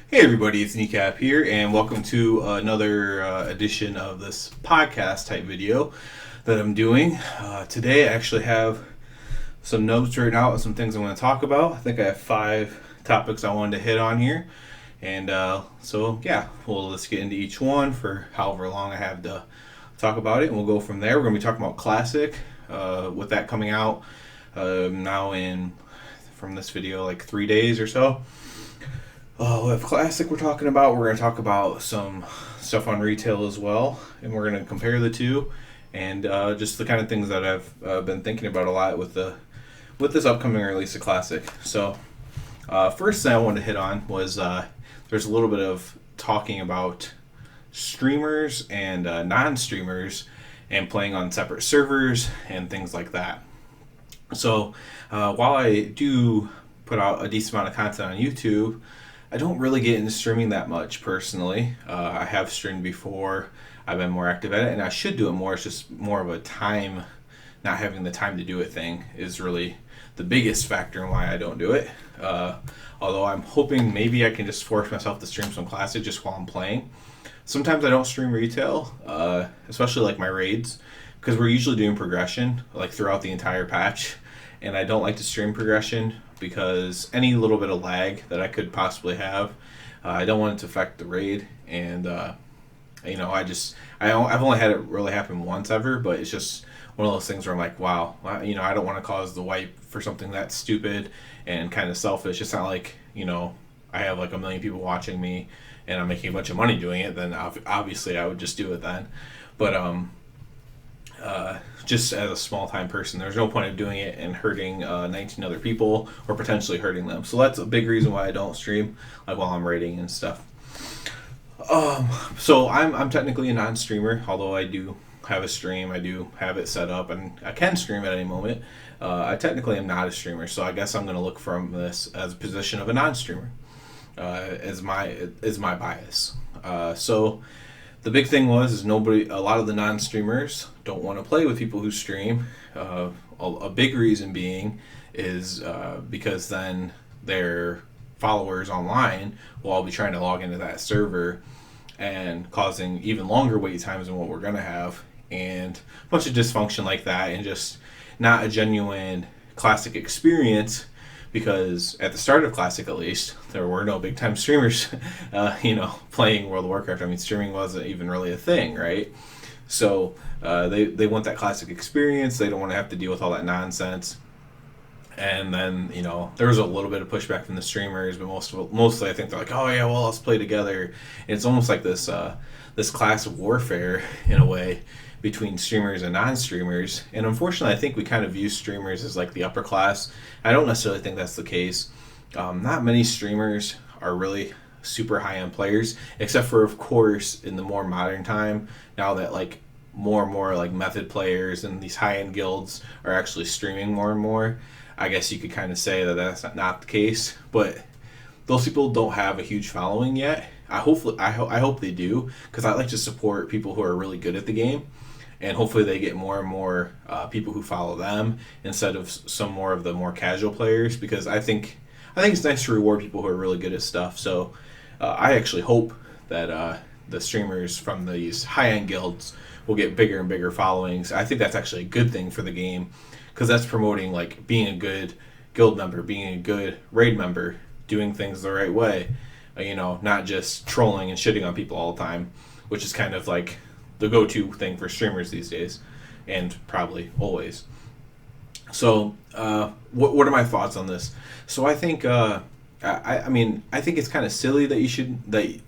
Hey everybody, it's NeekaPPod here, and welcome to another edition of this podcast type video that I'm doing. Today I actually have some notes written out and some things I want to talk about. I think I have 5 topics I wanted to hit on here, and let's get into each one for however long I have to talk about it, and we'll go from there. We're going to be talking about Classic, with that coming out now from this video, like 3 days or so. With Classic we're talking about, we're going to talk about some stuff on retail as well, and we're going to compare the two, and just the kind of things that I've been thinking about a lot with this upcoming release of Classic. So, first thing I wanted to hit on was there's a little bit of talking about streamers and non-streamers and playing on separate servers and things like that. So, while I do put out a decent amount of content on YouTube, I don't really get into streaming that much personally. I have streamed before. I've been more active at it, and I should do it more. It's just more of a time, not having the time to do it thing is really the biggest factor in why I don't do it. Although I'm hoping maybe I can just force myself to stream some Classic just while I'm playing. Sometimes I don't stream retail, especially like my raids, because we're usually doing progression like throughout the entire patch, and I don't like to stream progression because any little bit of lag that I could possibly have, I don't want it to affect the raid. And I've only had it really happen once ever, but it's just one of those things where I'm like, wow, I don't want to cause the wipe for something that's stupid and kind of selfish. It's not like I have like a million people watching me and I'm making a bunch of money doing it. Then obviously I would just do it then. But just as a small time person, there's no point of doing it and hurting 19 other people or potentially hurting them. So that's a big reason why I don't stream like while I'm raiding and stuff. So I'm technically a non-streamer, although I do have a stream. I do have it set up and I can stream at any moment. I technically am not a streamer, so I guess I'm going to look from this as a position of a non-streamer, as my bias. So the big thing is a lot of the non-streamers don't want to play with people who stream. A big reason being is because then their followers online will all be trying to log into that server and causing even longer wait times than what we're going to have, and a bunch of dysfunction like that, and just not a genuine Classic experience. Because at the start of Classic, at least, there were no big time streamers, playing World of Warcraft. I mean, streaming wasn't even really a thing, right? So they want that Classic experience. They don't want to have to deal with all that nonsense. And then there was a little bit of pushback from the streamers, but mostly I think they're like, oh yeah, well, let's play together. And it's almost like this class of warfare in a way between streamers and non-streamers. And unfortunately, I think we kind of view streamers as like the upper class. I don't necessarily think that's the case. Not many streamers are really super high-end players, except for, of course, in the more modern time, now that like more and more like method players and these high-end guilds are actually streaming more and more. I guess you could kind of say that that's not the case, but those people don't have a huge following yet. I hope they do, because I like to support people who are really good at the game, and hopefully they get more and more people who follow them instead of some more of the more casual players, because I think it's nice to reward people who are really good at stuff. So I actually hope that the streamers from these high-end guilds will get bigger and bigger followings. I think that's actually a good thing for the game, because that's promoting like being a good guild member, being a good raid member, doing things the right way, not just trolling and shitting on people all the time, which is kind of like the go-to thing for streamers these days, and probably always. So what are my thoughts on this? So I think I think it's kind of silly that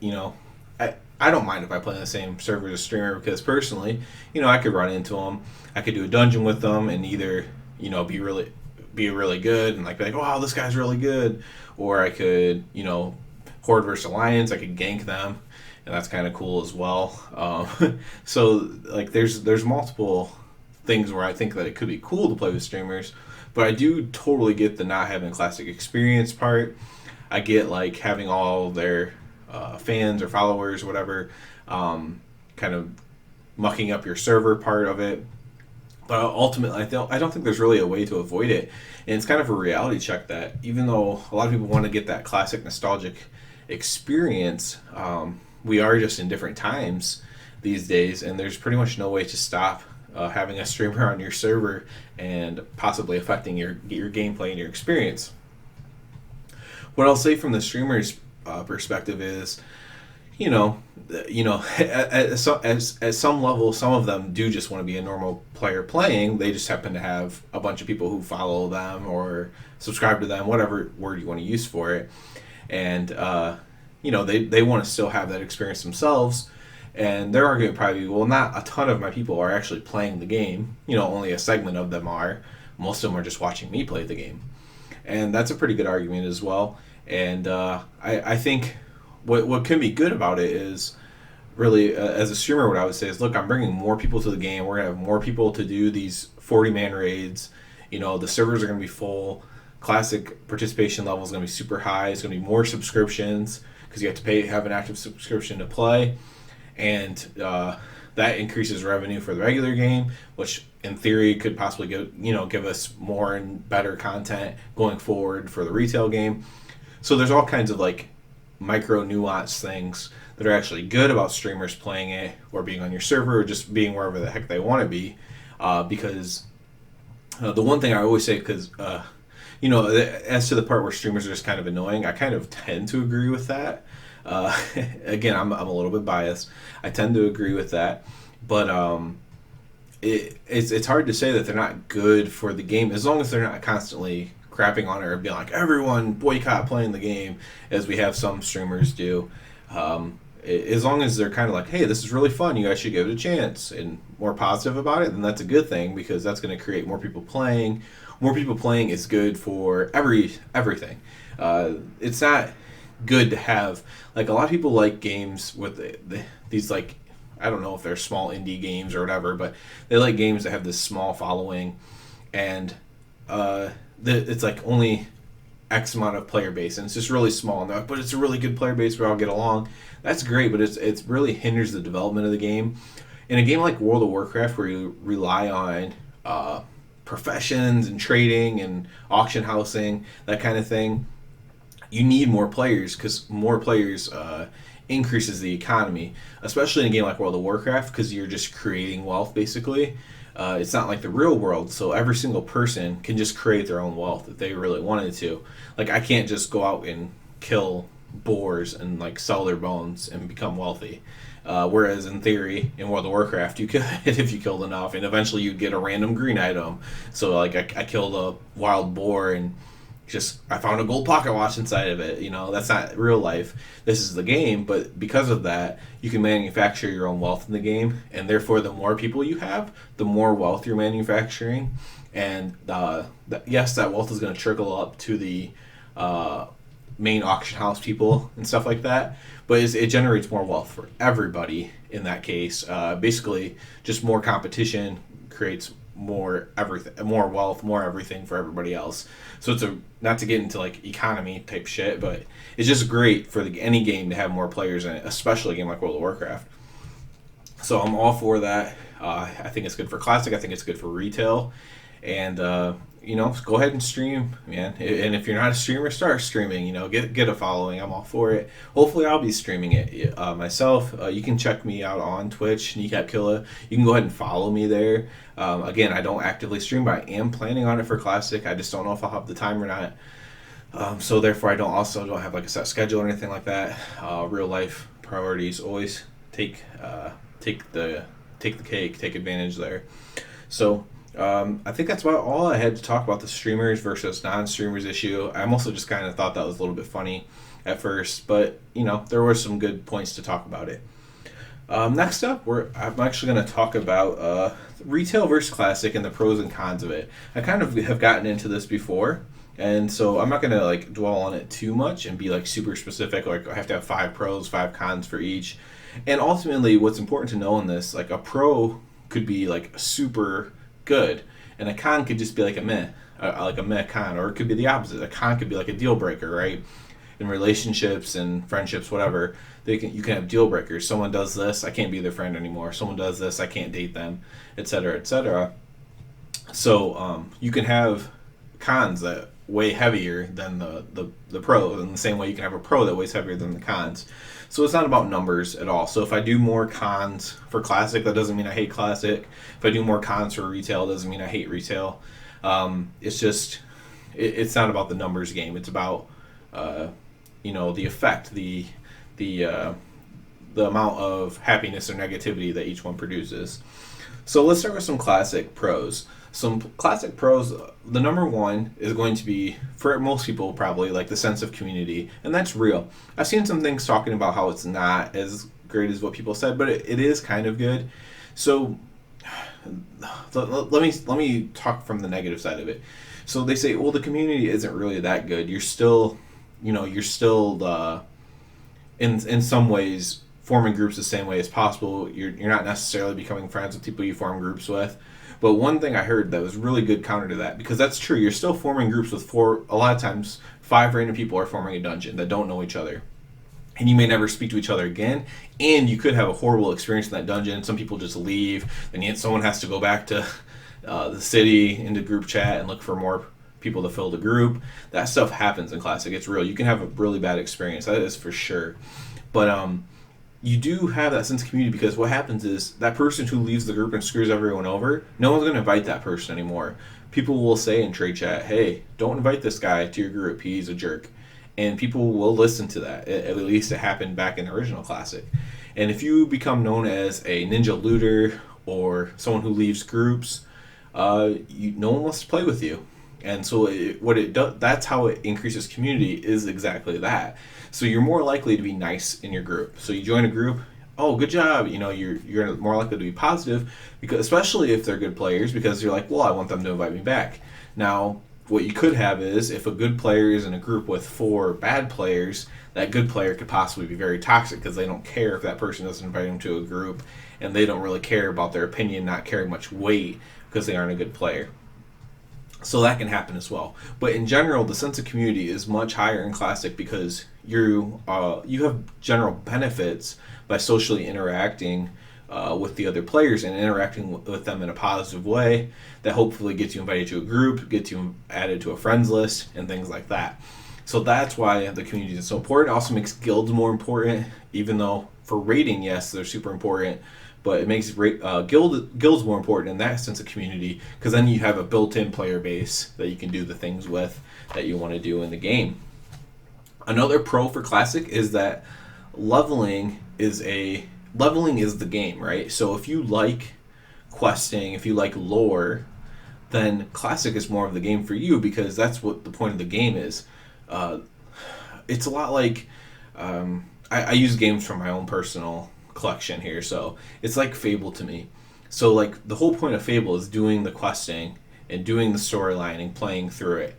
I don't mind if I play in the same server as a streamer, because personally, I could run into them, I could do a dungeon with them, and either be really good and like be like, wow, this guy's really good, or I could Horde versus Alliance, I could gank them, and that's kind of cool as well. So like there's multiple things where I think that it could be cool to play with streamers, but I do totally get the not having Classic experience part. I get like having all their fans or followers, whatever, kind of mucking up your server part of it. But ultimately, I don't think there's really a way to avoid it. And it's kind of a reality check that even though a lot of people want to get that Classic nostalgic experience, we are just in different times these days, and there's pretty much no way to stop having a streamer on your server and possibly affecting your gameplay and your experience. What I'll say from the streamer's perspective is, you know, at some level, some of them do just want to be a normal player playing. They just happen to have a bunch of people who follow them or subscribe to them, whatever word you want to use for it, and they want to still have that experience themselves. And their argument probably, well, not a ton of my people are actually playing the game. Only a segment of them are. Most of them are just watching me play the game, and that's a pretty good argument as well. And I think what can be good about it is really, as a streamer, what I would say is, look, I'm bringing more people to the game. We're going to have more people to do these 40-man raids. The servers are going to be full. Classic participation level is going to be super high. It's going to be more subscriptions because you have to have an active subscription to play. And that increases revenue for the regular game, which in theory could possibly give us more and better content going forward for the retail game. So there's all kinds of like micro nuance things that are actually good about streamers playing it or being on your server or just being wherever the heck they want to be, because the one thing I always say, because as to the part where streamers are just kind of annoying, I kind of tend to agree with that. Again, I'm a little bit biased. I tend to agree with that, but it's hard to say that they're not good for the game as long as they're not constantly crapping on it or being like, everyone boycott playing the game, as we have some streamers do. As long as they're kind of like, hey, this is really fun, you guys should give it a chance, and more positive about it, then that's a good thing, because that's going to create more people playing. More people playing is good for everything. It's not good to have, like, a lot of people like games with these, like, I don't know if they're small indie games or whatever, but they like games that have this small following, and it's like only X amount of player base, and it's just really small, and but it's a really good player base where I'll get along. That's great, but it really hinders the development of the game. In a game like World of Warcraft, where you rely on professions and trading and auction housing, that kind of thing, you need more players, because more players increases the economy, especially in a game like World of Warcraft, because you're just creating wealth, basically. It's not like the real world, so every single person can just create their own wealth if they really wanted to. Like, I can't just go out and kill boars and like sell their bones and become wealthy. Whereas in theory, in World of Warcraft, you could if you killed enough, and eventually you'd get a random green item. So like I killed a wild boar and I found a gold pocket watch inside of it. That's not real life. This is the game, but because of that, you can manufacture your own wealth in the game, and therefore the more people you have, the more wealth you're manufacturing, and yes, that wealth is going to trickle up to the main auction house people and stuff like that, but it generates more wealth for everybody in that case. Basically, just more competition creates more everything, more wealth, more everything for everybody else. So it's not to get into like economy type shit, but it's just great for any game to have more players in it, especially a game like World of Warcraft. So I'm all for that. I think it's good for Classic. I think it's good for retail, and go ahead and stream, man. And if you're not a streamer, start streaming. Get a following. I'm all for it. Hopefully, I'll be streaming it myself. You can check me out on Twitch, NeekaPPod. You can go ahead and follow me there. Again, I don't actively stream, but I am planning on it for Classic. I just don't know if I'll have the time or not. So therefore, I don't have like a set schedule or anything like that. Real life priorities always take the cake, take advantage there. So. I think that's about all I had to talk about the streamers versus non-streamers issue. I also just kind of thought that was a little bit funny at first, but there were some good points to talk about it. Next up, I'm actually going to talk about retail versus classic and the pros and cons of it. I kind of have gotten into this before, and so I'm not going to like dwell on it too much and be like super specific, like I have to have 5 pros, 5 cons for each. And ultimately, what's important to know in this, like a pro could be like super good, and a con could just be like a meh con, or it could be the opposite. A con could be like a deal breaker, right? In relationships and friendships, whatever, you can have deal breakers. Someone does this, I can't be their friend anymore. Someone does this, I can't date them, etc., etc. So you can have cons that way heavier than the pro, in the same way you can have a pro that weighs heavier than the cons. So it's not about numbers at all. So if I do more cons for Classic, that doesn't mean I hate Classic. If I do more cons for retail, it doesn't mean I hate retail. It's just, it's not about the numbers game. It's about, the effect, the amount of happiness or negativity that each one produces. So let's start with some Classic pros. Some Classic pros, the number one is going to be, for most people probably, like the sense of community, and that's real. I've seen some things talking about how it's not as great as what people said, but it is kind of good. So let me talk from the negative side of it. So they say, well, the community isn't really that good. You're still in some ways forming groups the same way as possible. You're not necessarily becoming friends with people you form groups with. But one thing I heard that was really good counter to that, because that's true, you're still forming groups with a lot of times, 5 random people are forming a dungeon that don't know each other. And you may never speak to each other again, and you could have a horrible experience in that dungeon. Some people just leave, and yet someone has to go back to the city into group chat and look for more people to fill the group. That stuff happens in Classic. It's real. You can have a really bad experience. That is for sure. But you do have that sense of community, because what happens is that person who leaves the group and screws everyone over, no one's going to invite that person anymore. People will say in trade chat, hey, don't invite this guy to your group. He's a jerk. And people will listen to that. At least it happened back in the original Classic. And if you become known as a ninja looter or someone who leaves groups, no one wants to play with you. And so that's how it increases community, is exactly that. So you're more likely to be nice in your group. So you join a group, oh, good job. You're more likely to be positive, because especially if they're good players, because you're like, well, I want them to invite me back. Now, what you could have is, if a good player is in a group with 4 bad players, that good player could possibly be very toxic, because they don't care if that person doesn't invite them to a group, and they don't really care about their opinion not carrying much weight because they aren't a good player. So that can happen as well. But in general, the sense of community is much higher in Classic, because you have general benefits by socially interacting with the other players and interacting with them in a positive way that hopefully gets you invited to a group, gets you added to a friends list, and things like that. So that's why the community is so important. It also makes guilds more important, even though for raiding, yes, they're super important, but it makes guilds more important in that sense of community, because then you have a built-in player base that you can do the things with that you want to do in the game. Another pro for Classic is that leveling is the game, right? So if you like questing, if you like lore, then Classic is more of the game for you, because that's what the point of the game is. It's a lot like, I use games from my own personal collection here, so it's like Fable to me. So like the whole point of Fable is doing the questing and doing the storyline and playing through it.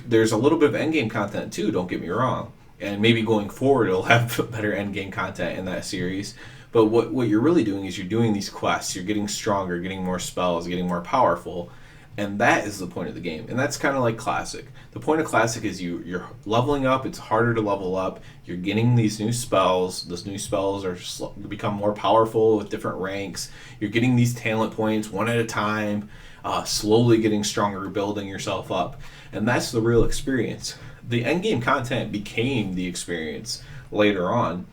There's a little bit of endgame content too, don't get me wrong, and maybe going forward it'll have better endgame content in that series. But what you're really doing is you're doing these quests, you're getting stronger, getting more spells, getting more powerful, and that is the point of the game. And that's kind of like Classic. The point of Classic is you're leveling up. It's harder to level up. You're getting these new spells. Those new spells become more powerful with different ranks. You're getting these talent points one at a time, slowly getting stronger, building yourself up. And that's the real experience. The endgame content became the experience later on.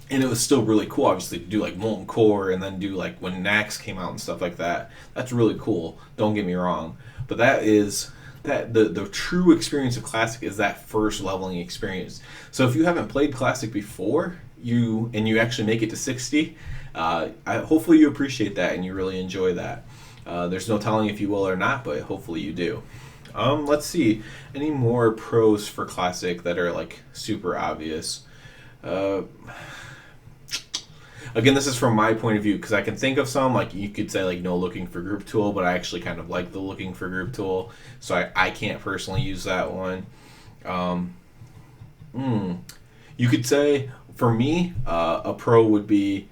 And it was still really cool, obviously, to do like Molten Core and then do like when Nax came out and stuff like that. That's really cool. Don't get me wrong. But the true experience of Classic is that first leveling experience. So if you haven't played Classic before, you actually make it to 60, hopefully you appreciate that and you really enjoy that. There's no telling if you will or not, but hopefully you do. Let's see. Any more pros for Classic that are like super obvious? Again, this is from my point of view, because I can think of some, like you could say like no looking for group tool, but I actually kind of like the looking for group tool, so I can't personally use that one. You could say, for me, a pro would be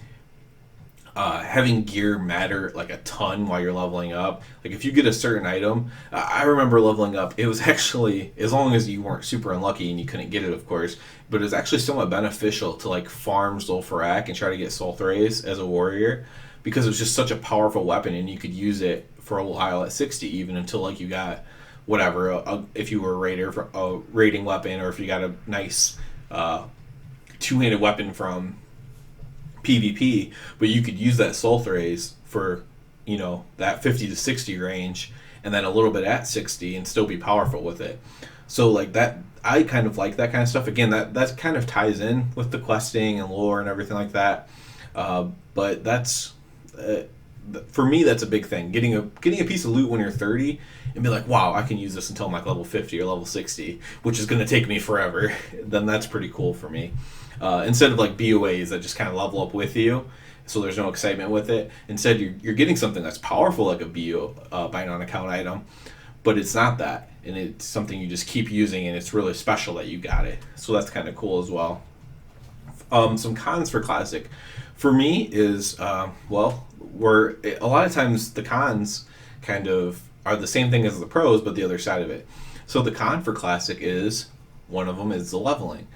having gear matter like a ton while you're leveling up. Like if you get a certain item, I remember leveling up, it was actually, as long as you weren't super unlucky and you couldn't get it, of course, but it was actually somewhat beneficial to like farm Zul'Farrak and try to get Sul'Thraze as a warrior, because it was just such a powerful weapon and you could use it for a while at 60, even until like you got whatever, if you were a raiding weapon, or if you got a nice two-handed weapon from PvP, but you could use that soul raise for, that 50 to 60 range, and then a little bit at 60 and still be powerful with it. So like that, I kind of like that kind of stuff. Again, that kind of ties in with the questing and lore and everything like that. But that's for me, that's a big thing. Getting a piece of loot when you're 30 and be like, wow, I can use this until I'm like level 50 or level 60, which is going to take me forever. Then that's pretty cool for me. Instead of like BOAs that just kind of level up with you, so there's no excitement with it. Instead, you're getting something that's powerful like a BO, bind on account item, but it's not that, and it's something you just keep using, and it's really special that you got it. So that's kind of cool as well. Some cons for Classic, for me, is where a lot of times the cons kind of are the same thing as the pros, but the other side of it. So the con for Classic is, one of them is the leveling.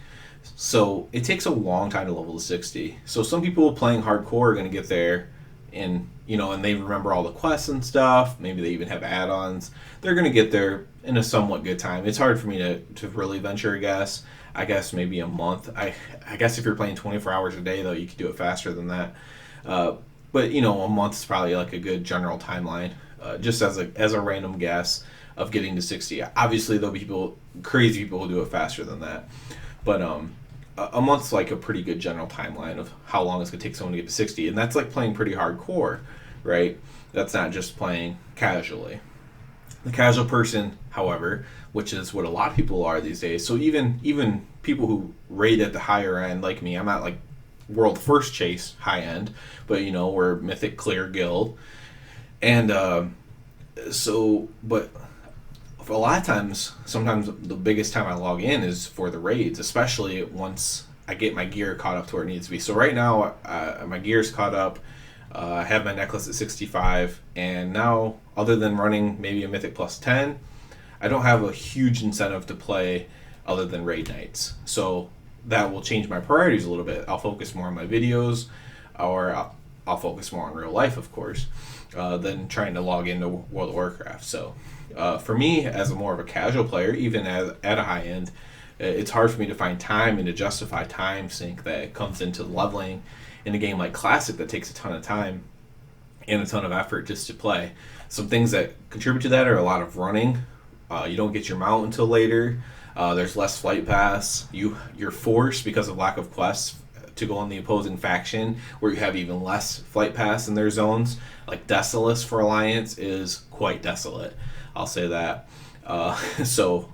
So it takes a long time to level to 60. So some people playing hardcore are going to get there and they remember all the quests and stuff. Maybe they even have add-ons. They're going to get there in a somewhat good time. It's hard for me to really venture a guess. I guess maybe a month. I guess if you're playing 24 hours a day, though, you could do it faster than that. But a month is probably like a good general timeline, just as a random guess of getting to 60. Obviously, there'll be crazy people who do it faster than that. But a month's like a pretty good general timeline of how long it's going to take someone to get to 60. And that's like playing pretty hardcore, right? That's not just playing casually. The casual person, however, which is what a lot of people are these days, so even people who raid at the higher end like me, I'm not like world first chase high end, but we're mythic clear guild. And but a lot of times, sometimes the biggest time I log in is for the raids, especially once I get my gear caught up to where it needs to be. So right now, my gear's caught up. I have my necklace at 65, and now, other than running maybe a Mythic plus 10, I don't have a huge incentive to play other than raid nights. So that will change my priorities a little bit. I'll focus more on my videos, or I'll focus more on real life, of course, than trying to log into World of Warcraft. So for me, as more of a casual player, even at a high end, it's hard for me to find time and to justify Timesink that comes into leveling in a game like Classic that takes a ton of time and a ton of effort just to play. Some things that contribute to that are a lot of running. You don't get your mount until later. There's less flight pass. You're forced, because of lack of quests, to go on the opposing faction, where you have even less flight pass in their zones. Like Desolus for Alliance is quite desolate, I'll say that. So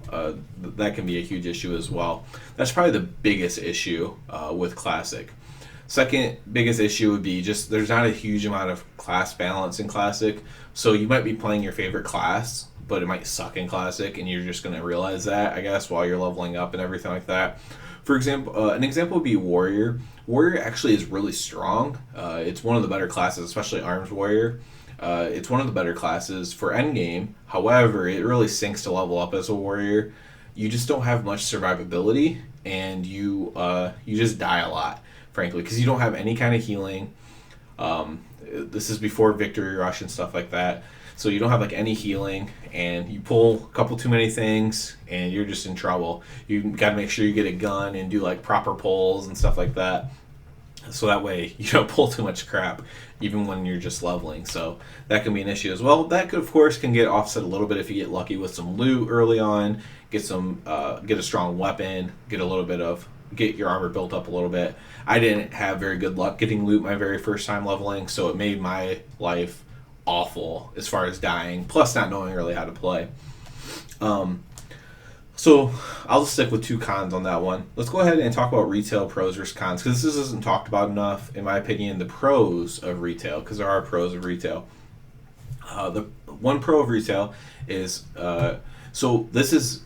that can be a huge issue as well. That's probably the biggest issue with Classic. Second biggest issue would be just there's not a huge amount of class balance in Classic. So you might be playing your favorite class, but it might suck in Classic, and you're just going to realize that, I guess, while you're leveling up and everything like that. For example, an example would be Warrior. Warrior actually is really strong. It's one of the better classes, especially Arms Warrior. It's one of the better classes for endgame. However, it really sinks to level up as a Warrior. You just don't have much survivability, and you just die a lot, frankly, because you don't have any kind of healing. This is before Victory Rush and stuff like that. So you don't have like any healing, and you pull a couple too many things, and you're just in trouble. You got to make sure you get a gun and do like proper pulls and stuff like that, so that way you don't pull too much crap, even when you're just leveling. So that can be an issue as well. That could, of course, can get offset a little bit if you get lucky with some loot early on, get a strong weapon, get your armor built up a little bit. I didn't have very good luck getting loot my very first time leveling, so it made my life awful as far as dying, plus not knowing really how to play. So I'll just stick with two cons on that one. Let's go ahead and talk about retail pros versus cons, because this isn't talked about enough, in my opinion, the pros of retail, because there are pros of retail. The one pro of retail is, so this is,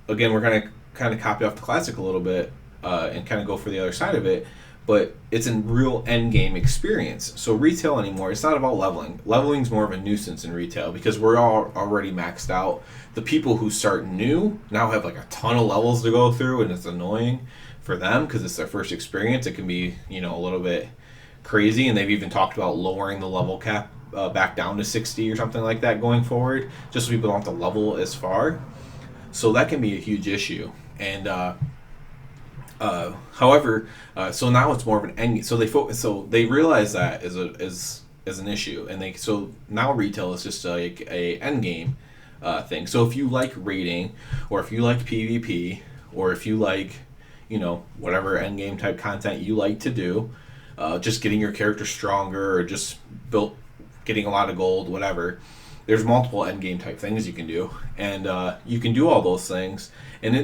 again, we're going to kind of copy off the Classic a little bit and kind of go for the other side of it, but it's a real end game experience. So retail anymore, it's not about leveling. Leveling's more of a nuisance in retail because we're all already maxed out. The people who start new now have like a ton of levels to go through, and it's annoying for them because it's their first experience. It can be, a little bit crazy, and they've even talked about lowering the level cap back down to 60 or something like that going forward, just so people don't have to level as far. So that can be a huge issue. And however, so now it's more of an end. So they realize that as an issue, and so now retail is just like a end game thing. So if you like raiding, or if you like PvP, or if you like, whatever end game type content you like to do, just getting your character stronger, or just getting a lot of gold, whatever. There's multiple end game type things you can do, and you can do all those things. And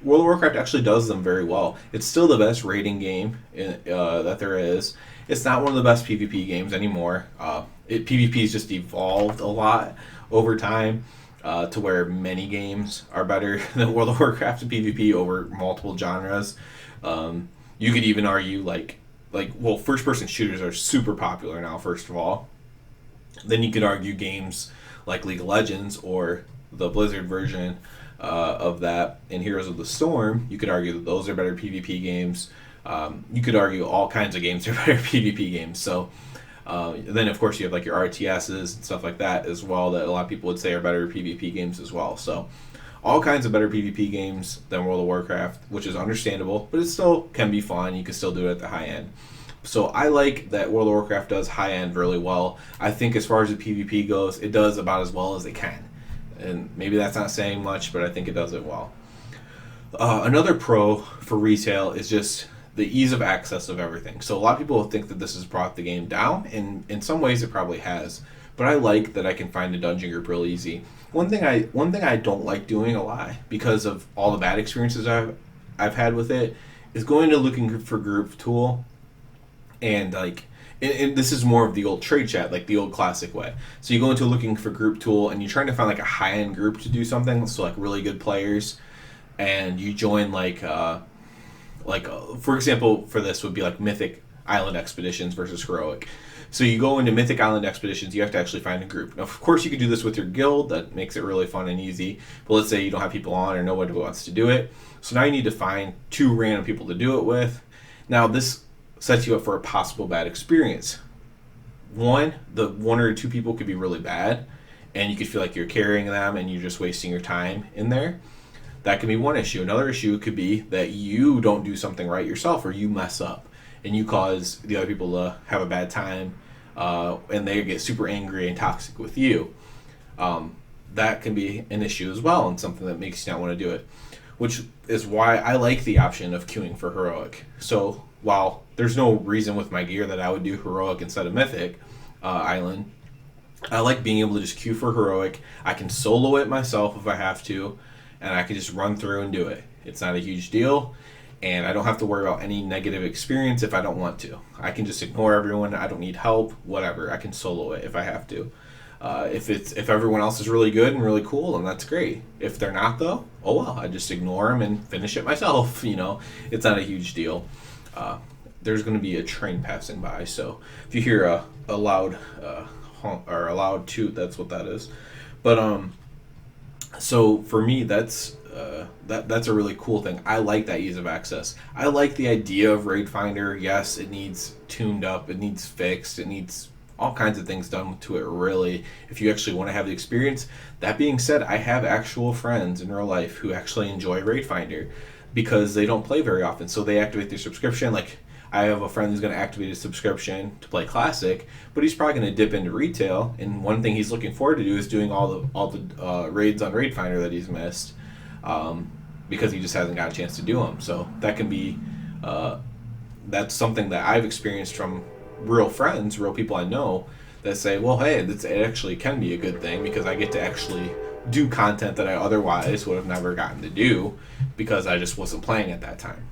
World of Warcraft actually does them very well. It's still the best raiding game that there is. It's not one of the best PvP games anymore. PvP's just evolved a lot over time to where many games are better than World of Warcraft and PvP over multiple genres. You could even argue first-person shooters are super popular now, first of all. Then you could argue games like League of Legends or the Blizzard version of that and Heroes of the Storm. You could argue that those are better PvP games. You could argue all kinds of games are better PvP games. So then, of course, you have like your RTSs and stuff like that as well that a lot of people would say are better PvP games as well. So all kinds of better PvP games than World of Warcraft, which is understandable, but it still can be fun. You can still do it at the high end. So I like that World of Warcraft does high end really well. I think as far as the PvP goes, it does about as well as it can. And maybe that's not saying much, but I think it does it well. Another pro for retail is just the ease of access of everything. So a lot of people think that this has brought the game down, and in some ways it probably has. But I like that I can find a dungeon group real easy. One thing I don't like doing a lot, because of all the bad experiences I've had with it, is going to looking for group tool. And and this is more of the old trade chat, like the old classic way. So you go into looking for group tool, and you're trying to find like a high end group to do something. So like really good players, and you join for example, for this would be like Mythic Island Expeditions versus Heroic. So you go into Mythic Island Expeditions, you have to actually find a group. Now, of course, you can do this with your guild. That makes it really fun and easy. But let's say you don't have people on, or nobody wants to do it. So now you need to find 2 random people to do it with. Now this sets you up for a possible bad experience. The 1 or 2 people could be really bad, and you could feel like you're carrying them and you're just wasting your time in there. That could be one issue. Another issue could be that you don't do something right yourself, or you mess up and you cause the other people to have a bad time, and they get super angry and toxic with you. That can be an issue as well, and something that makes you not want to do it, which is why I like the option of queuing for Heroic. So while there's no reason with my gear that I would do Heroic instead of Mythic Island, I like being able to just queue for Heroic. I can solo it myself if I have to, and I can just run through and do it. It's not a huge deal, and I don't have to worry about any negative experience if I don't want to. I can just ignore everyone. I don't need help, whatever. I can solo it if I have to. If everyone else is really good and really cool, then that's great. If they're not, though, oh well, I just ignore them and finish it myself. It's not a huge deal. There's going to be a train passing by, so if you hear a loud honk or a loud toot, that's what that is. But so for me, that's a really cool thing. I like that ease of access. I like the idea of Raid Finder. Yes, it needs tuned up, it needs fixed, it needs all kinds of things done to it, really, if you actually want to have the experience. That being said, I have actual friends in real life who actually enjoy Raid Finder because they don't play very often, so they activate their subscription. Like, I have a friend who's going to activate his subscription to play Classic, but he's probably going to dip into retail, and one thing he's looking forward to do is doing all the raids on Raid Finder that he's missed, because he just hasn't got a chance to do them. So that can be that's something that I've experienced from real friends, real people I know, that say, well, hey, it actually can be a good thing because I get to actually do content that I otherwise would have never gotten to do because I just wasn't playing at that time.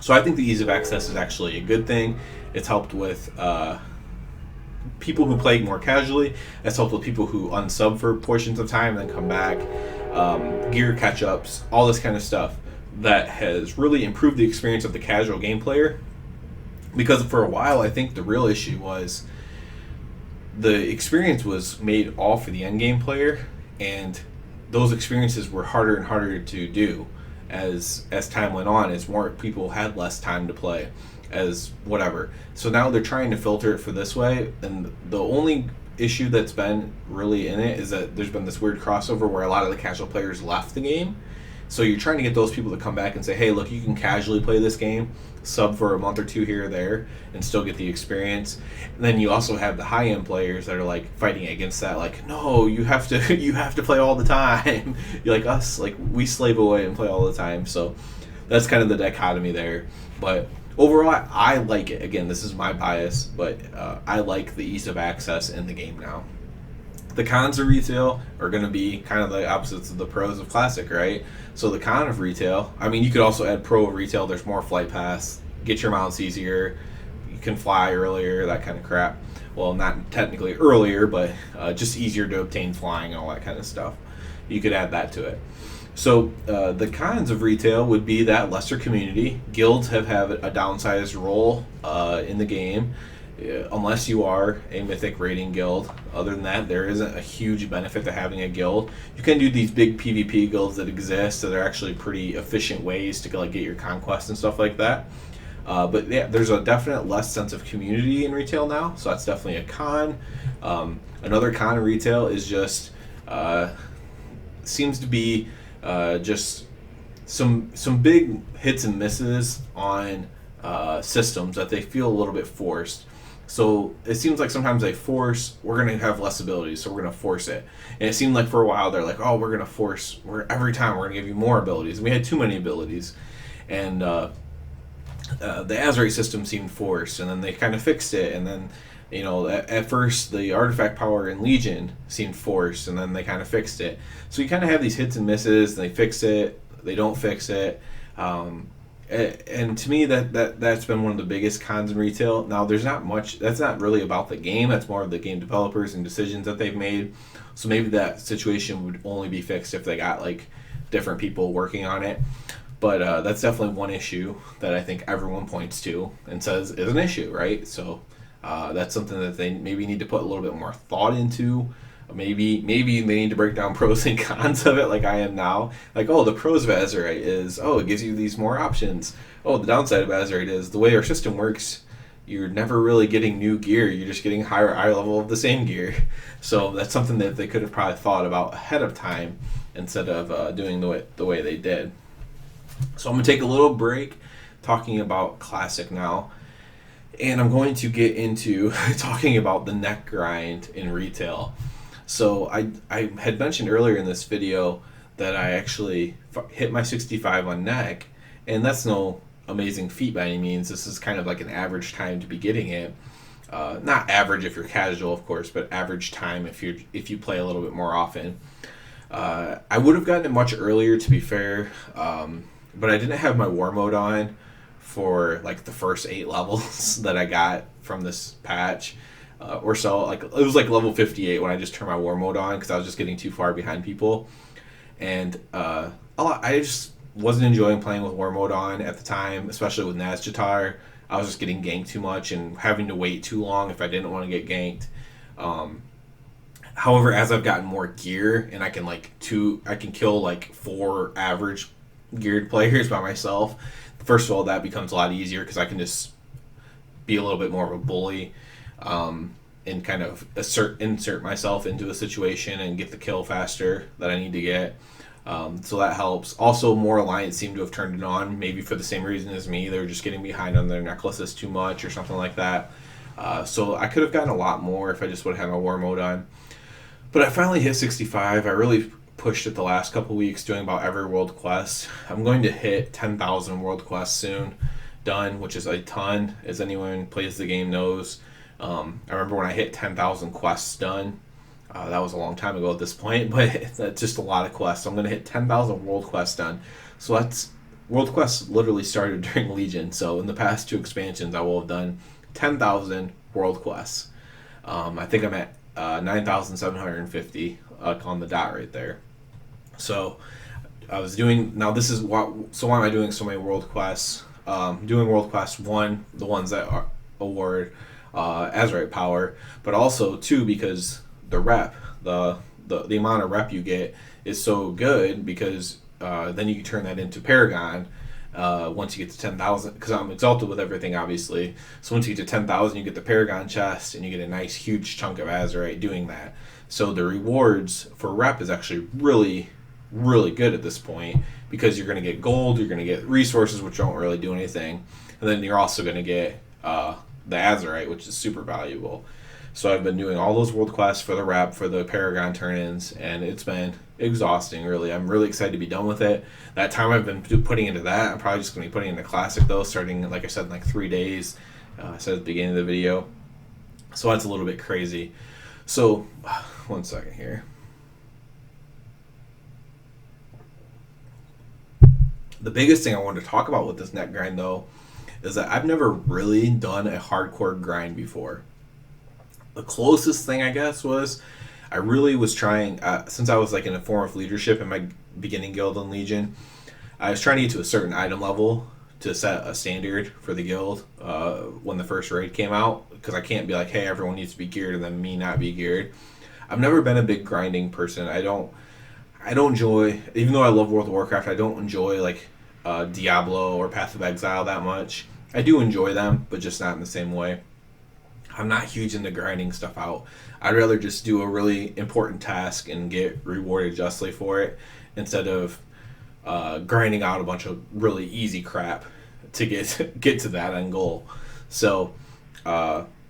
So I think the ease of access is actually a good thing. It's helped with people who play more casually. It's helped with people who unsub for portions of time and then come back. Gear catch-ups, all this kind of stuff that has really improved the experience of the casual game player. Because for a while, I think the real issue was the experience was made all for the endgame player, and those experiences were harder and harder to do as time went on, as more people had less time to play, as whatever. So now they're trying to filter it for this way, and the only issue that's been really in it is that there's been this weird crossover where a lot of the casual players left the game. So you're trying to get those people to come back and say, hey, look, you can casually play this game, sub for a month or two here or there, and still get the experience. And then you also have the high-end players that are like fighting against that, like, no, you have to you have to play all the time. You're like us, like we slave away and play all the time. So that's kind of the dichotomy there. But overall, I like it. Again, this is my bias, but I like the ease of access in the game now. The cons of retail are going to be kind of the opposites of the pros of classic, right? So the con of retail, I mean, you could also add pro of retail. There's more flight paths, get your mounts easier, you can fly earlier, that kind of crap. Well, not technically earlier, but just easier to obtain flying and all that kind of stuff. You could add that to it. So the cons of retail would be that lesser community. Guilds have a downsized role in the game, unless you are a mythic raiding guild. Other than that, there isn't a huge benefit to having a guild. You can do these big PvP guilds that exist that are actually pretty efficient ways to like get your conquest and stuff like that. But yeah, there's a definite less sense of community in retail now, so that's definitely a con. Another con of retail is just seems to be just some big hits and misses on systems that they feel a little bit forced. So it seems like sometimes they force, we're going to have less abilities, so we're going to force it. And it seemed like for a while they're like, oh, we're going to force, every time we're going to give you more abilities. And we had too many abilities. And the Azerite system seemed forced, and then they kind of fixed it. And then, you know, at first the artifact power in Legion seemed forced, and then they kind of fixed it. So you kind of have these hits and misses, and they fix it, they don't fix it. And to me, that's been one of the biggest cons in retail. Now, there's not much, that's not really about the game, that's more of the game developers and decisions that they've made. So maybe that situation would only be fixed if they got like different people working on it. But that's definitely one issue that I think everyone points to and says is an issue, right? So that's something that they maybe need to put a little bit more thought into. Maybe they need to break down pros and cons of it like I am now. Like, oh, the pros of Azerite is, oh, it gives you these more options. Oh, the downside of Azerite is the way our system works, you're never really getting new gear. You're just getting higher eye level of the same gear. So that's something that they could have probably thought about ahead of time instead of doing the way they did. So I'm going to take a little break talking about Classic now. And I'm going to get into talking about the neck grind in retail. So I had mentioned earlier in this video that I actually hit my 65 on neck, and that's no amazing feat by any means. This is kind of like an average time to be getting it. Not average if you're casual, of course, but average time if you play a little bit more often. I would have gotten it much earlier, to be fair, but I didn't have my war mode on for like the first 8 levels that I got from this patch. Or so, like it was like level 58 when I just turned my war mode on because I was just getting too far behind people, and I just wasn't enjoying playing with war mode on at the time, especially with Nazjatar. I was just getting ganked too much and having to wait too long if I didn't want to get ganked. However, as I've gotten more gear and I can kill like 4 average geared players by myself. First of all, that becomes a lot easier because I can just be a little bit more of a bully. And kind of insert myself into a situation and get the kill faster that I need to get. So that helps. Also, more Alliance seem to have turned it on, maybe for the same reason as me. They're just getting behind on their necklaces too much or something like that. So I could have gotten a lot more if I just would have had my war mode on. But I finally hit 65. I really pushed it the last couple weeks, doing about every world quest. I'm going to hit 10,000 world quests soon. Done, which is a ton, as anyone who plays the game knows. I remember when I hit 10,000 quests done. That was a long time ago at this point, but that's just a lot of quests. So I'm going to hit 10,000 world quests done. So that's world quests literally started during Legion. So in the past 2 expansions, I will have done 10,000 world quests. I think I'm at 9,750 on the dot right there. So I was doing, now this is why am I doing so many world quests? Doing world quest 1, the ones that are award Azerite power, but also 2 because the rep, the amount of rep you get is so good because then you can turn that into Paragon. Once you get to 10,000, because I'm exalted with everything, obviously. So once you get to 10,000, you get the Paragon chest, and you get a nice, huge chunk of Azurite doing that. So the rewards for rep is actually really, really good at this point, because you're going to get gold, you're going to get resources, which don't really do anything, and then you're also going to get the Azurite, which is super valuable. So I've been doing all those world quests for the rep, for the Paragon turn-ins, and it's been exhausting, really. I'm really excited to be done with it. That time I've been putting into that, I'm probably just going to be putting into Classic, though, starting, like I said, in like 3 days. I said at the beginning of the video. So that's a little bit crazy. So, one second here. The biggest thing I wanted to talk about with this net grind, though, is that I've never really done a hardcore grind before. The closest thing, I guess, was I really was trying, since I was like in a form of leadership in my beginning guild in Legion, I was trying to get to a certain item level to set a standard for the guild when the first raid came out, because I can't be like, hey, everyone needs to be geared and then me not be geared. I've never been a big grinding person. I don't enjoy, even though I love World of Warcraft, I don't enjoy like Diablo or Path of Exile that much. I do enjoy them, but just not in the same way. I'm not huge into grinding stuff out. I'd rather just do a really important task and get rewarded justly for it, instead of grinding out a bunch of really easy crap to get to that end goal. So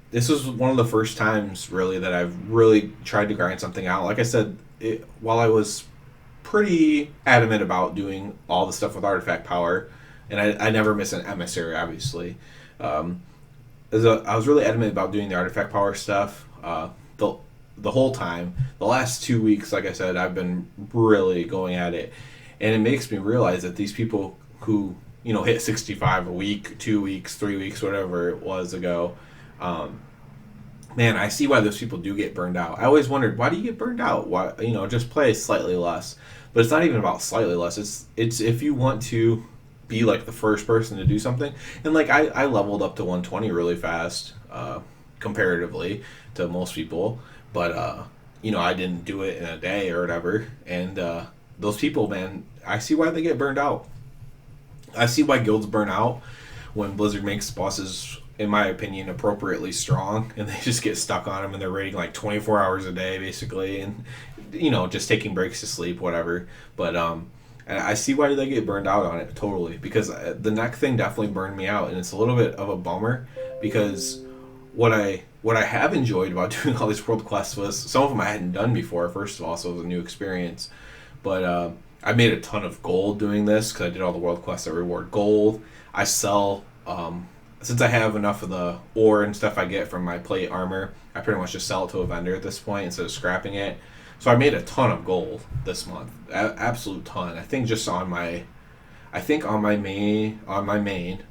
this was one of the first times really that I've really tried to grind something out. Like I said, while I was pretty adamant about doing all the stuff with artifact power, and I never miss an emissary, obviously. I was really adamant about doing the artifact power stuff the whole time. The last 2 weeks, like I said, I've been really going at it, and it makes me realize that these people who hit 65 a week, 2 weeks, 3 weeks, whatever it was ago, man, I see why those people do get burned out. I always wondered, why do you get burned out? Why, just play slightly less. But it's not even about slightly less. It's if you want to be like the first person to do something. And like I leveled up to 120 really fast, comparatively to most people. But I didn't do it in a day or whatever. And those people, man, I see why they get burned out. I see why guilds burn out when Blizzard makes bosses, in my opinion, appropriately strong, and they just get stuck on them, and they're raiding like 24 hours a day, basically, and just taking breaks to sleep, whatever. But I see why they get burned out on it, totally, because the neck thing definitely burned me out, and it's a little bit of a bummer, because what I have enjoyed about doing all these world quests was, some of them I hadn't done before, first of all, so it was a new experience, but I made a ton of gold doing this, because I did all the world quests that reward gold. I sell, since I have enough of the ore and stuff I get from my plate armor, I pretty much just sell it to a vendor at this point instead of scrapping it. So I made a ton of gold this month, absolute ton. I think just on my main,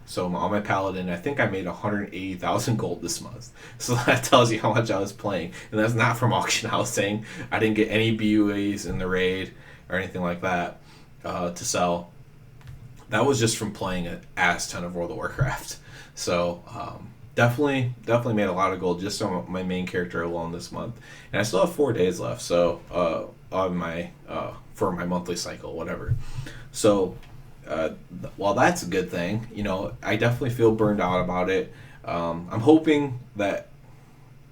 so on my paladin, I think I made 180,000 gold this month. So that tells you how much I was playing, and that's not from auction. I was saying I didn't get any BUAs in the raid or anything like that to sell. That was just from playing an ass ton of World of Warcraft. So definitely made a lot of gold just on my main character alone this month, and I still have 4 days left. So on my for my monthly cycle, whatever. So while that's a good thing, I definitely feel burned out about it. I'm hoping that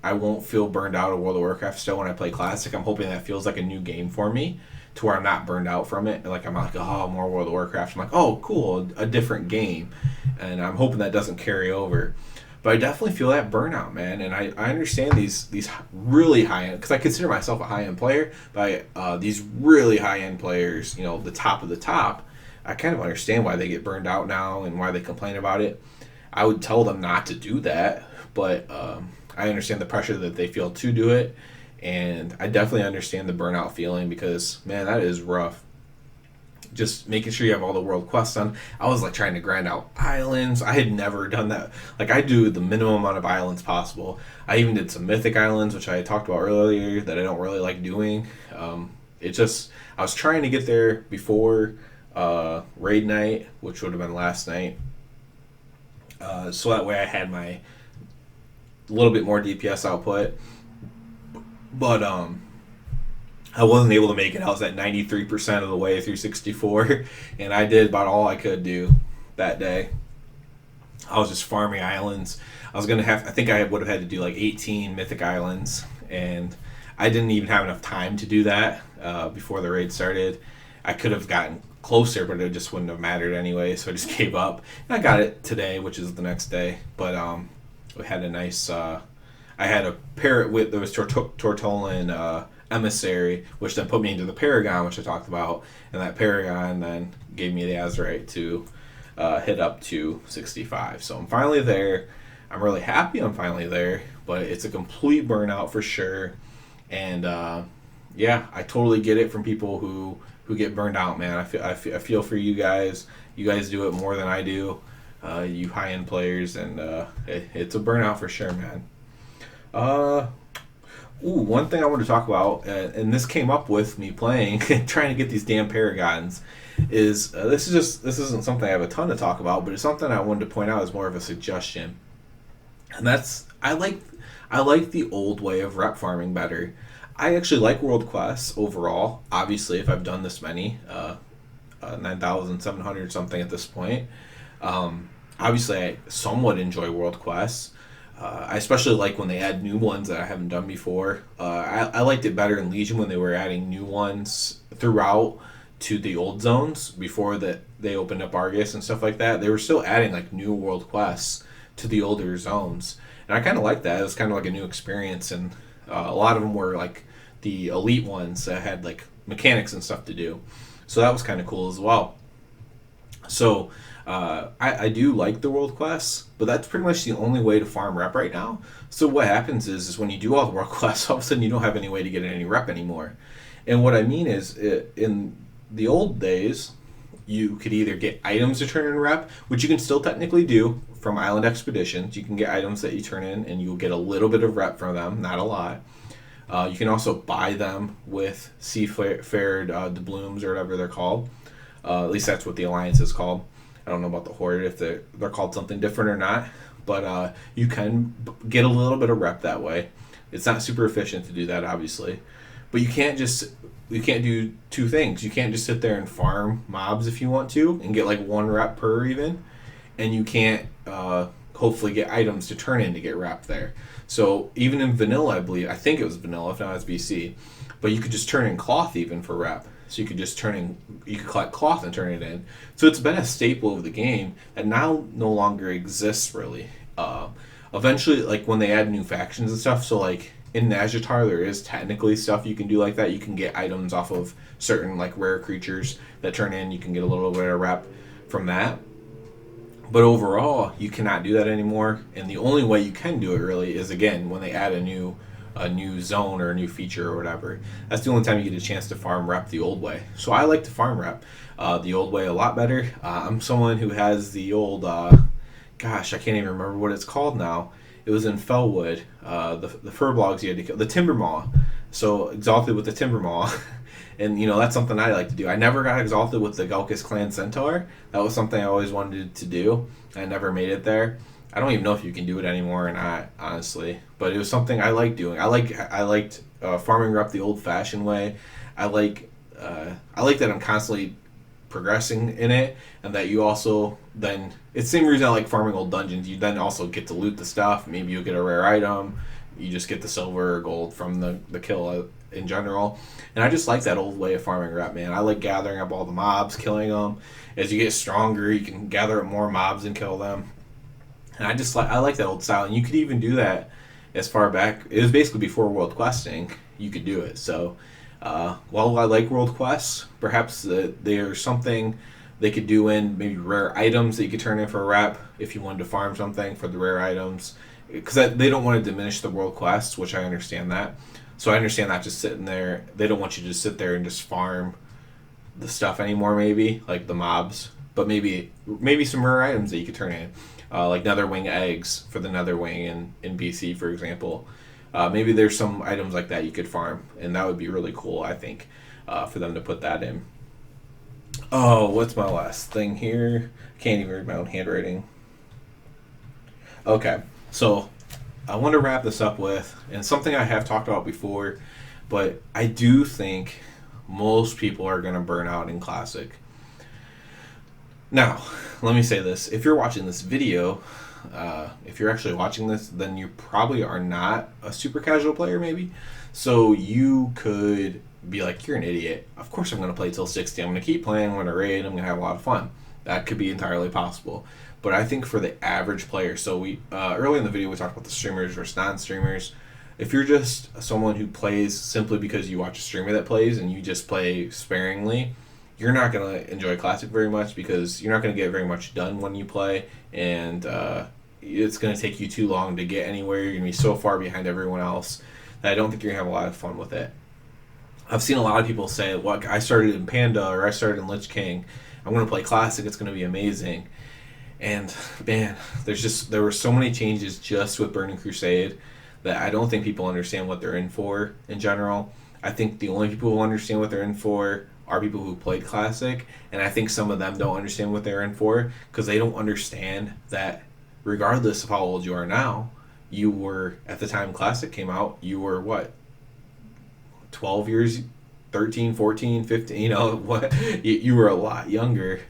I won't feel burned out of World of Warcraft still when I play Classic. I'm hoping that feels like a new game for me, to where I'm not burned out from it. Like I'm not like, oh, more World of Warcraft. I'm like, oh, cool, a different game. And I'm hoping that doesn't carry over. But I definitely feel that burnout, man. And I understand these really high-end, because I consider myself a high-end player, but these really high-end players, the top of the top, I kind of understand why they get burned out now and why they complain about it. I would tell them not to do that, but I understand the pressure that they feel to do it. And I definitely understand the burnout feeling, because, man, that is rough. Just making sure you have all the world quests done. I was like trying to grind out islands. I had never done that. Like, I do the minimum amount of islands possible. I even did some mythic islands, which I talked about earlier, that I don't really like doing. I was trying to get there before raid night, which would have been last night. So that way I had my little bit more DPS output. But I wasn't able to make it. I was at 93% of the way through 64, and I did about all I could do that day. I was just farming islands. I think I would have had to do like 18 mythic islands, and I didn't even have enough time to do that before the raid started. I could have gotten closer, but it just wouldn't have mattered anyway, so I just gave up. And I got it today, which is the next day, but we had a nice. I had a parrot with there was Tortolan emissary, which then put me into the Paragon, which I talked about, and that Paragon then gave me the Azurite to hit up to 65. So I'm finally there. I'm really happy I'm finally there, but it's a complete burnout for sure. And yeah, I totally get it from people who get burned out, man. I feel for you guys. You guys do it more than I do. You high end players, and it's a burnout for sure, man. One thing I want to talk about, and this came up with me playing, trying to get these damn Paragons, is this isn't something I have a ton to talk about, but it's something I wanted to point out as more of a suggestion, and that's I like the old way of rep farming better. I actually like world quests overall. Obviously, if I've done this many, 9,700 something at this point, obviously I somewhat enjoy world quests. I especially like when they add new ones that I haven't done before. I liked it better in Legion when they were adding new ones throughout to the old zones before that they opened up Argus and stuff like that. They were still adding like new world quests to the older zones, and I kind of like that. It was kind of like a new experience, and a lot of them were like the elite ones that had like mechanics and stuff to do. So that was kind of cool as well. So I do like the world quests, but that's pretty much the only way to farm rep right now. So what happens is when you do all the world quests, all of a sudden you don't have any way to get any rep anymore. And what I mean is, in the old days, you could either get items to turn in rep, which you can still technically do from Island Expeditions. You can get items that you turn in, and you'll get a little bit of rep from them, not a lot. You can also buy them with Seafared doubloons or whatever they're called. At least that's what the Alliance is called. I don't know about the Horde if they're called something different or not, but you can get a little bit of rep that way. It's not super efficient to do that, obviously, but you can't do two things. You can't just sit there and farm mobs if you want to and get like 1 rep per even, and you can't hopefully get items to turn in to get rep there. So even in vanilla, I think it was vanilla, if not it's BC, but you could just turn in cloth even for rep. So you could just you could collect cloth and turn it in. So it's been a staple of the game that now no longer exists really. Eventually, like when they add new factions and stuff, so like in Nazjatar there is technically stuff you can do like that. You can get items off of certain like rare creatures that turn in. You can get a little bit of rep from that. But overall, you cannot do that anymore. And the only way you can do it really is again when they add a new zone or a new feature or whatever. That's the only time you get a chance to farm rep the old way. So I like to farm rep the old way a lot better. I'm someone who has the old, gosh, I can't even remember what it's called now. It was in Fellwood, the fur blogs you had to kill, the Timber Maw. So exalted with the Timber Maw. And, that's something I like to do. I never got exalted with the Galkus Clan Centaur. That was something I always wanted to do. I never made it there. I don't even know if you can do it anymore or not, honestly. But it was something I liked doing. I liked farming rep the old-fashioned way. I like that I'm constantly progressing in it, and that you also then it's the same reason I like farming old dungeons. You then also get to loot the stuff. Maybe you'll get a rare item. You just get the silver or gold from the kill in general. And I just like that old way of farming rep, man. I like gathering up all the mobs, killing them. As you get stronger, you can gather up more mobs and kill them. And I like that old style. And you could even do that as far back. It was basically before World Questing. You could do it. So while I like World Quests, perhaps there's something they could do in maybe rare items that you could turn in for a rep if you wanted to farm something for the rare items. Because they don't want to diminish the World Quests, which I understand that. So I understand not just sitting there. They don't want you to just sit there and just farm the stuff anymore, maybe, like the mobs. But maybe some rare items that you could turn in. Like Netherwing eggs for the Netherwing in BC, for example. Maybe there's some items like that you could farm, and that would be really cool, I think, for them to put that in. Oh, what's my last thing here? Can't even read my own handwriting. Okay, so I want to wrap this up with, and something I have talked about before, But I do think most people are going to burn out in Classic. Now, let me say this. If you're watching this video, if you're actually watching this, then you probably are not a super casual player, maybe. So you could be like, you're an idiot. Of course I'm going to play till 60. I'm going to keep playing. I'm going to raid. I'm going to have a lot of fun. That could be entirely possible. But I think for the average player, so we early in the video we talked about the streamers versus non-streamers. If you're just someone who plays simply because you watch a streamer that plays and you just play sparingly, you're not going to enjoy Classic very much because you're not going to get very much done when you play, and it's going to take you too long to get anywhere. You're going to be so far behind everyone else that I don't think you're going to have a lot of fun with it. I've seen a lot of people say, look, I started in Panda or I started in Lich King. I'm going to play Classic. It's going to be amazing. And, man, there were so many changes just with Burning Crusade that I don't think people understand what they're in for in general. I think the only people who understand what they're in for are people who played Classic, and I think some of them don't understand what they're in for because they don't understand that regardless of how old you are now, you were, at the time Classic came out, you were what, 12 years, 13, 14, 15, you were a lot younger.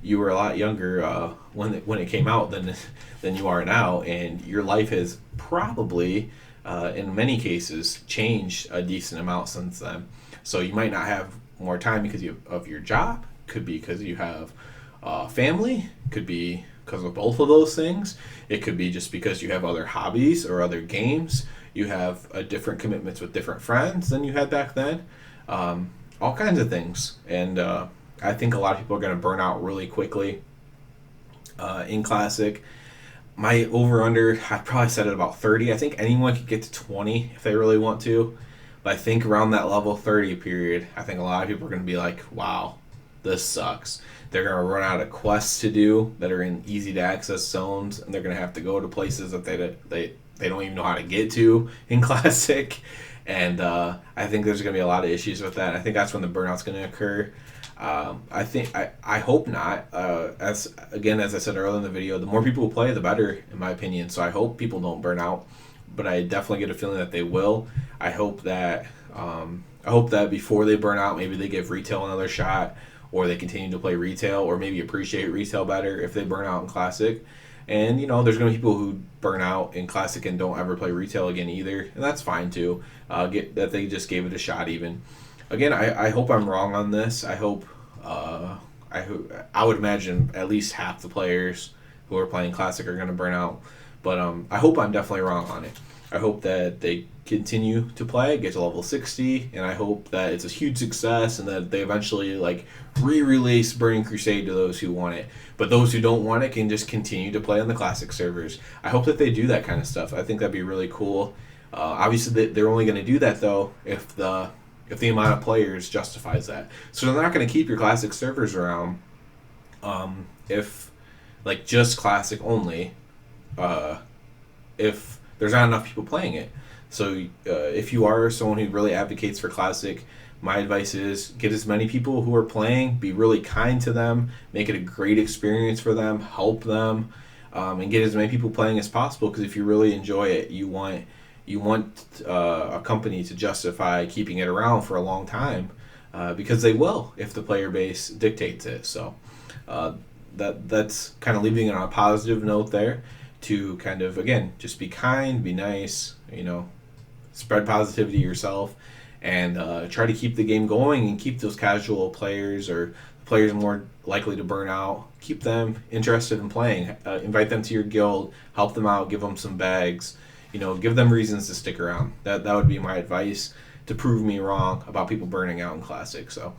You were a lot younger when it came out than you are now, and your life has probably, in many cases, changed a decent amount since then. So you might not have more time because of your job. Could be because you have family. Could be because of both of those things. It could be just because you have other hobbies or other games. You have different commitments with different friends than you had back then. All kinds of things. And I think a lot of people are going to burn out really quickly in Classic. My over-under, I probably set it about 30. I think anyone could get to 20 if they really want to. But I think around that level 30 period, I think a lot of people are going to be like, wow, this sucks. They're going to run out of quests to do that are in easy-to-access zones, and they're going to have to go to places that they don't even know how to get to in Classic. And I think there's going to be a lot of issues with that. I think that's when the burnout's going to occur. I hope not. As I said earlier in the video, the more people who play, the better, in my opinion. So I hope people don't burn out, but I definitely get a feeling that they will. I hope that before they burn out, maybe they give retail another shot, or they continue to play retail, or maybe appreciate retail better if they burn out in Classic. And there's going to be people who burn out in Classic and don't ever play retail again either, and that's fine too. That they just gave it a shot even. Again, I hope I'm wrong on this. I hope I would imagine at least half the players who are playing Classic are going to burn out, but I hope I'm definitely wrong on it. I hope that they continue to play, get to level 60, and I hope that it's a huge success and that they eventually re-release Burning Crusade to those who want it. But those who don't want it can just continue to play on the Classic servers. I hope that they do that kind of stuff. I think that'd be really cool. Obviously, they're only going to do that though if the amount of players justifies that. So they're not going to keep your Classic servers around if just Classic only. If there's not enough people playing it. So if you are someone who really advocates for Classic, my advice is get as many people who are playing, be really kind to them, make it a great experience for them, help them, and get as many people playing as possible, because if you really enjoy it, you want a company to justify keeping it around for a long time, because they will if the player base dictates it. So that's kind of leaving it on a positive note there, to kind of, again, just be kind, be nice, spread positivity yourself, and try to keep the game going and keep those casual players or players more likely to burn out, keep them interested in playing. Invite them to your guild, help them out, give them some bags, give them reasons to stick around. That would be my advice to prove me wrong about people burning out in Classic. So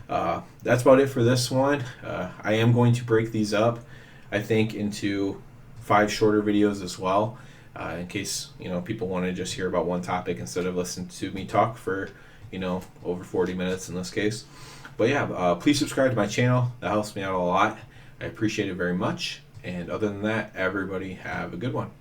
that's about it for this one. I am going to break these up, I think, into 5 shorter videos as well, in case people want to just hear about one topic instead of listen to me talk for over 40 minutes in this case. But yeah, please subscribe to my channel. That helps me out a lot. I appreciate it very much. And other than that, everybody have a good one.